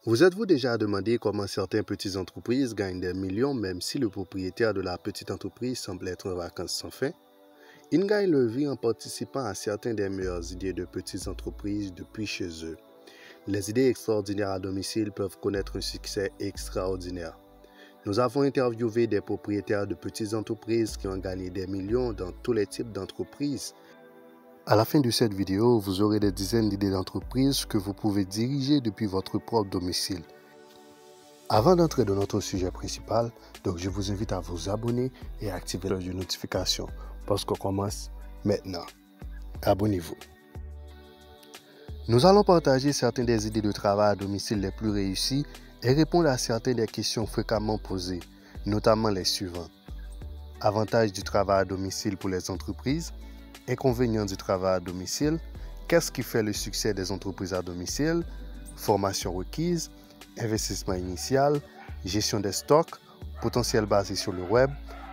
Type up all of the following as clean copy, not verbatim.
Vous êtes-vous déjà demandé comment certaines petites entreprises gagnent des millions même si le propriétaire de la petite entreprise semble être en vacances sans fin? Ils gagnent leur vie en participant à certaines des meilleures idées de petites entreprises depuis chez eux. Les idées extraordinaires à domicile peuvent connaître un succès extraordinaire. Nous avons interviewé des propriétaires de petites entreprises qui ont gagné des millions dans tous les types d'entreprises. À la fin de cette vidéo, vous aurez des dizaines d'idées d'entreprises que vous pouvez diriger depuis votre propre domicile. Avant d'entrer dans notre sujet principal, je vous invite à vous abonner et à activer la cloche de notification parce qu'on commence maintenant. Abonnez-vous. Nous allons partager certaines des idées de travail à domicile les plus réussies et répondre à certaines des questions fréquemment posées, notamment les suivantes. Avantages du travail à domicile pour les entreprises. Inconvénients du travail à domicile. Qu'est-ce qui fait le succès des entreprises à domicile? Formation requise. Investissement initial. Gestion des stocks. Potentiel basé sur le web.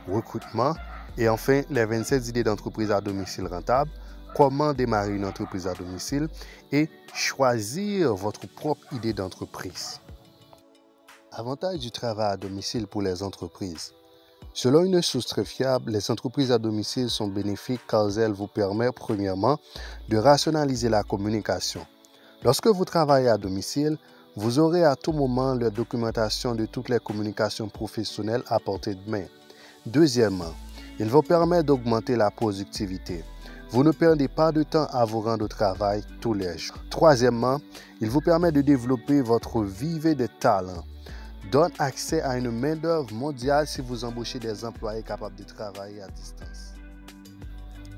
Recrutement. Et enfin, les 27 idées d'entreprise à domicile rentables. Comment démarrer une entreprise à domicile et choisir votre propre idée d'entreprise. Avantages du travail à domicile pour les entreprises. Selon une source très fiable, les entreprises à domicile sont bénéfiques car elles vous permettent premièrement de rationaliser la communication. Lorsque vous travaillez à domicile, vous aurez à tout moment la documentation de toutes les communications professionnelles à portée de main. Deuxièmement, il vous permet d'augmenter la productivité. Vous ne perdez pas de temps à vous rendre au travail tous les jours. Troisièmement, il vous permet de développer votre vivier de talent. Donne accès à une main-d'œuvre mondiale si vous embauchez des employés capables de travailler à distance.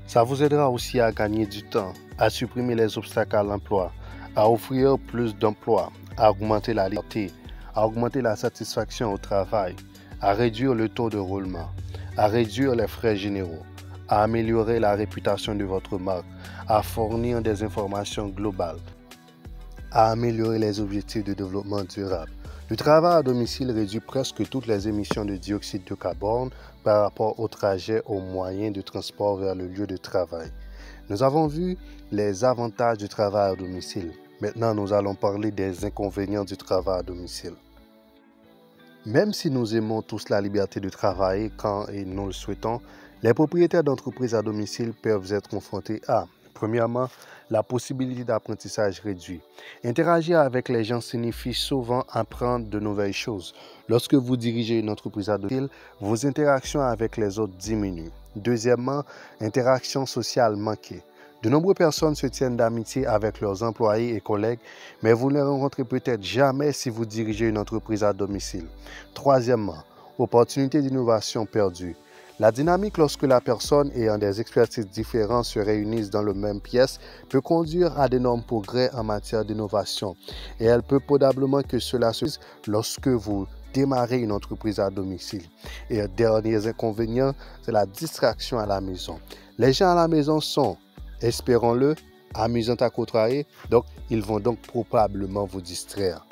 Ça vous aidera aussi à gagner du temps, à supprimer les obstacles à l'emploi, à offrir plus d'emplois, à augmenter la liberté, à augmenter la satisfaction au travail, à réduire le taux de roulement, à réduire les frais généraux, à améliorer la réputation de votre marque, à fournir des informations globales, à améliorer les objectifs de développement durable. Le travail à domicile réduit presque toutes les émissions de dioxyde de carbone par rapport au trajet aux moyens de transport vers le lieu de travail. Nous avons vu les avantages du travail à domicile. Maintenant, nous allons parler des inconvénients du travail à domicile. Même si nous aimons tous la liberté de travailler quand et nous le souhaitons, les propriétaires d'entreprises à domicile peuvent être confrontés à, premièrement, la possibilité d'apprentissage réduit. Interagir avec les gens signifie souvent apprendre de nouvelles choses. Lorsque vous dirigez une entreprise à domicile, vos interactions avec les autres diminuent. Deuxièmement, interaction sociale manquée. De nombreuses personnes se tiennent d'amitié avec leurs employés et collègues, mais vous ne les rencontrez peut-être jamais si vous dirigez une entreprise à domicile. Troisièmement, opportunité d'innovation perdue. La dynamique lorsque la personne ayant des expertises différentes se réunissent dans la même pièce peut conduire à d'énormes progrès en matière d'innovation et elle peut probablement que cela se fasse lorsque vous démarrez une entreprise à domicile. Et le dernier inconvénient, c'est la distraction à la maison. Les gens à la maison sont, espérons-le, amusants à côtoyer, donc ils vont donc probablement vous distraire.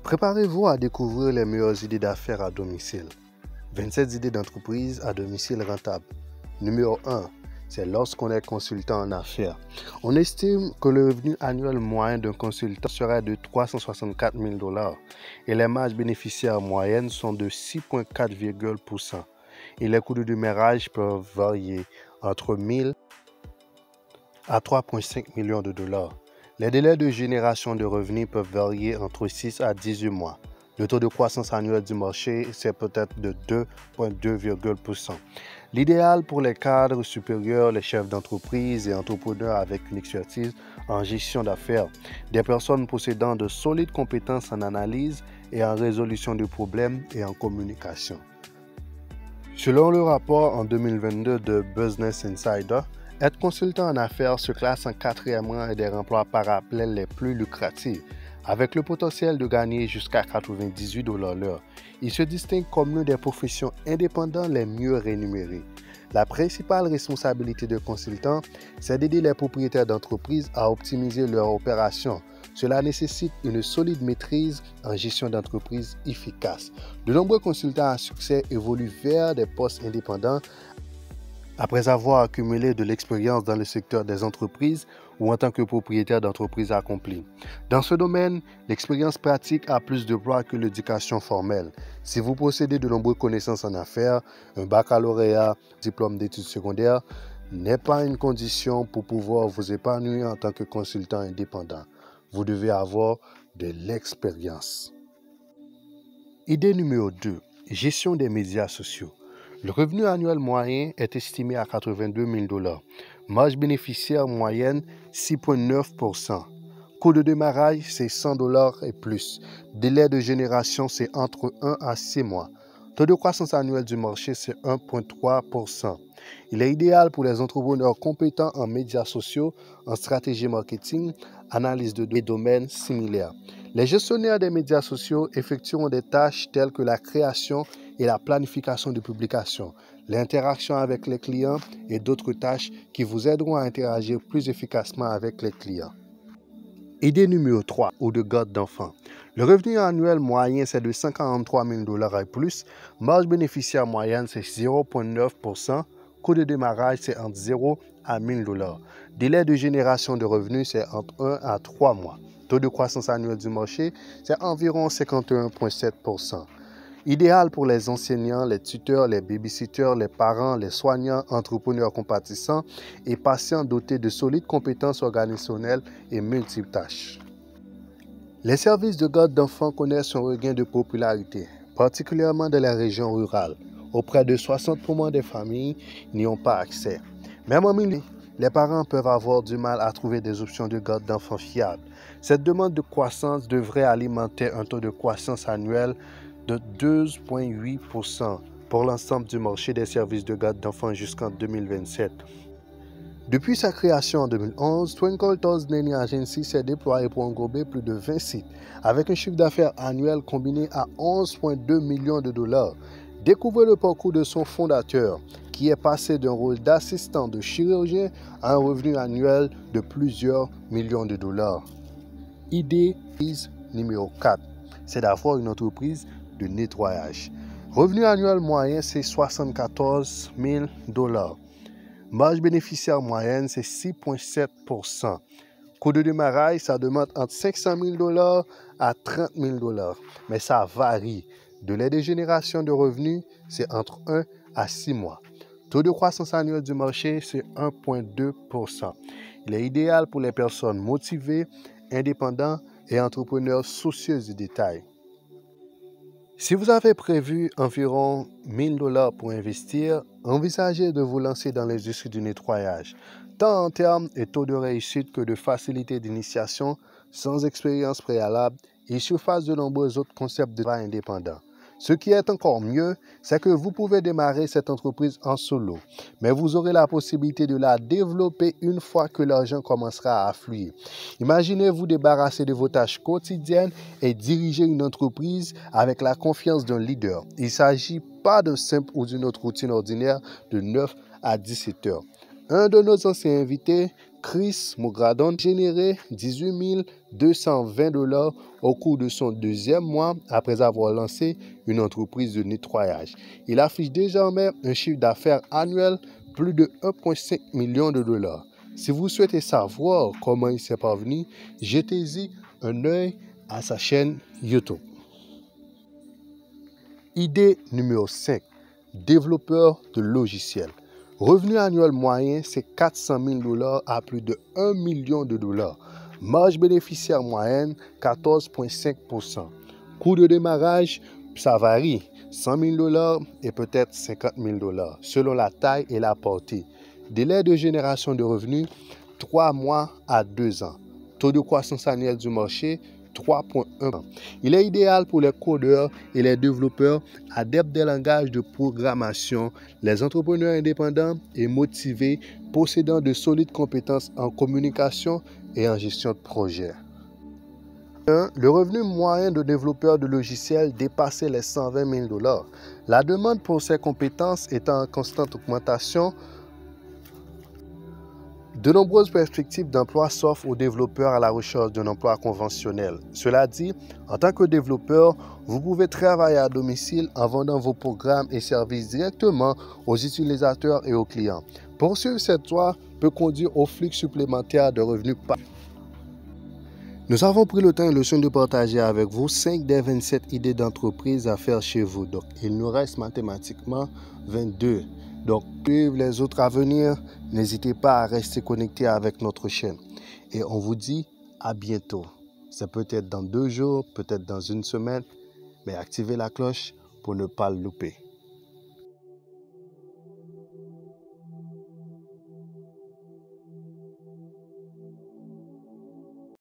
Préparez-vous à découvrir les meilleures idées d'affaires à domicile. 27 idées d'entreprise à domicile rentables. Numéro 1, c'est lorsqu'on est consultant en affaires. On estime que le revenu annuel moyen d'un consultant serait de 364 000 $ et les marges bénéficiaires moyennes sont de 6,4%. Et les coûts de démarrage peuvent varier entre 1 000 à 3,5 millions de dollars. Les délais de génération de revenus peuvent varier entre 6 à 18 mois. Le taux de croissance annuel du marché, c'est peut-être de 2,2%. L'idéal pour les cadres supérieurs, les chefs d'entreprise et entrepreneurs avec une expertise en gestion d'affaires, des personnes possédant de solides compétences en analyse et en résolution de problèmes et en communication. Selon le rapport en 2022 de Business Insider, être consultant en affaires se classe en 4e rang des emplois parallèles les plus lucratifs, avec le potentiel de gagner jusqu'à 98 $ l'heure. Il se distingue comme l'une des professions indépendantes les mieux rémunérées. La principale responsabilité de consultant, c'est d'aider les propriétaires d'entreprises à optimiser leurs opérations. Cela nécessite une solide maîtrise en gestion d'entreprise efficace. De nombreux consultants à succès évoluent vers des postes indépendants après avoir accumulé de l'expérience dans le secteur des entreprises ou en tant que propriétaire d'entreprise accomplie. Dans ce domaine, l'expérience pratique a plus de poids que l'éducation formelle. Si vous possédez de nombreuses connaissances en affaires, un baccalauréat, diplôme d'études secondaires n'est pas une condition pour pouvoir vous épanouir en tant que consultant indépendant. Vous devez avoir de l'expérience. Idée numéro 2. Gestion des médias sociaux. Le revenu annuel moyen est estimé à 82 000 $. Marge bénéficiaire moyenne 6,9%. Coût de démarrage, c'est 100 $ et plus. Délai de génération, c'est entre 1 à 6 mois. Taux de croissance annuel du marché, c'est 1,3%. Il est idéal pour les entrepreneurs compétents en médias sociaux, en stratégie marketing, analyse de domaines similaires. Les gestionnaires des médias sociaux effectueront des tâches telles que la création et la planification de publications, l'interaction avec les clients et d'autres tâches qui vous aideront à interagir plus efficacement avec les clients. Idée numéro 3, ou de garde d'enfants. Le revenu annuel moyen, c'est de 143 000 $ et plus. Marge bénéficiaire moyenne, c'est 0,9%. Coût de démarrage, c'est entre 0 à 1 000 $. Délai de génération de revenus, c'est entre 1 à 3 mois. Taux de croissance annuel du marché, c'est environ 51,7%. Idéal pour les enseignants, les tuteurs, les babysitters, les parents, les soignants, entrepreneurs compatissants et patients dotés de solides compétences organisationnelles et multitâches. Les services de garde d'enfants connaissent un regain de popularité, particulièrement dans les régions rurales. Auprès de 60% des familles n'y ont pas accès. Même en milieu, les parents peuvent avoir du mal à trouver des options de garde d'enfants fiables. Cette demande de croissance devrait alimenter un taux de croissance annuel de 12,8% pour l'ensemble du marché des services de garde d'enfants jusqu'en 2027. Depuis sa création en 2011, Twinkle Toes Nanny Agency s'est déployée pour englober plus de 20 sites, avec un chiffre d'affaires annuel combiné à 11,2 millions de $. Découvrez le parcours de son fondateur, qui est passé d'un rôle d'assistant de chirurgien à un revenu annuel de plusieurs millions de $. Idée numéro 4, c'est d'avoir une entreprise de nettoyage. Revenu annuel moyen, c'est 74 000 $. Marge bénéficiaire moyenne, c'est 6,7%. Coût de démarrage, ça demande entre 500 000 $ à 30 000 $. Mais ça varie. Délai de génération de revenus, c'est entre 1 à 6 mois. Taux de croissance annuelle du marché, c'est 1,2%. Il est idéal pour les personnes motivées, indépendants et entrepreneurs soucieux du détail. Si vous avez prévu environ 1 000 $ pour investir, envisagez de vous lancer dans l'industrie du nettoyage, tant en termes et taux de réussite que de facilité d'initiation, sans expérience préalable et surface de nombreux autres concepts de travail indépendant. Ce qui est encore mieux, c'est que vous pouvez démarrer cette entreprise en solo, mais vous aurez la possibilité de la développer une fois que l'argent commencera à affluer. Imaginez vous débarrasser de vos tâches quotidiennes et diriger une entreprise avec la confiance d'un leader. Il ne s'agit pas d'un simple ou d'une autre routine ordinaire de 9 à 17 heures. Un de nos anciens invités, Chris Mogradon, généré 18 220 $ au cours de son deuxième mois après avoir lancé une entreprise de nettoyage. Il affiche désormais un chiffre d'affaires annuel plus de 1,5 million de $. Si vous souhaitez savoir comment il s'est parvenu, jetez-y un œil à sa chaîne YouTube. Idée numéro 5. Développeur de logiciels. Revenu annuel moyen, c'est 400 000 $ à plus de 1 million de $. Marge bénéficiaire moyenne, 14,5%. Coût de démarrage, ça varie, 100 000 $ et peut-être 50 000 $, selon la taille et la portée. Délai de génération de revenus, 3 mois à 2 ans. Taux de croissance annuelle du marché, 3,1%. Il est idéal pour les codeurs et les développeurs adeptes des langages de programmation, les entrepreneurs indépendants et motivés possédant de solides compétences en communication et en gestion de projet. Le revenu moyen de développeurs de logiciels dépassait les 120 000 $. La demande pour ces compétences étant en constante augmentation, de nombreuses perspectives d'emploi s'offrent aux développeurs à la recherche d'un emploi conventionnel. Cela dit, en tant que développeur, vous pouvez travailler à domicile en vendant vos programmes et services directement aux utilisateurs et aux clients. Poursuivre cette voie peut conduire au flux supplémentaire de revenus. Nous avons pris le temps et le soin de partager avec vous 5 des 27 idées d'entreprise à faire chez vous. Donc, il nous reste mathématiquement 22. Donc, suivez les autres à venir. N'hésitez pas à rester connecté avec notre chaîne. Et on vous dit à bientôt. C'est peut-être dans 2 jours, peut-être dans 1 semaine, mais activez la cloche pour ne pas le louper.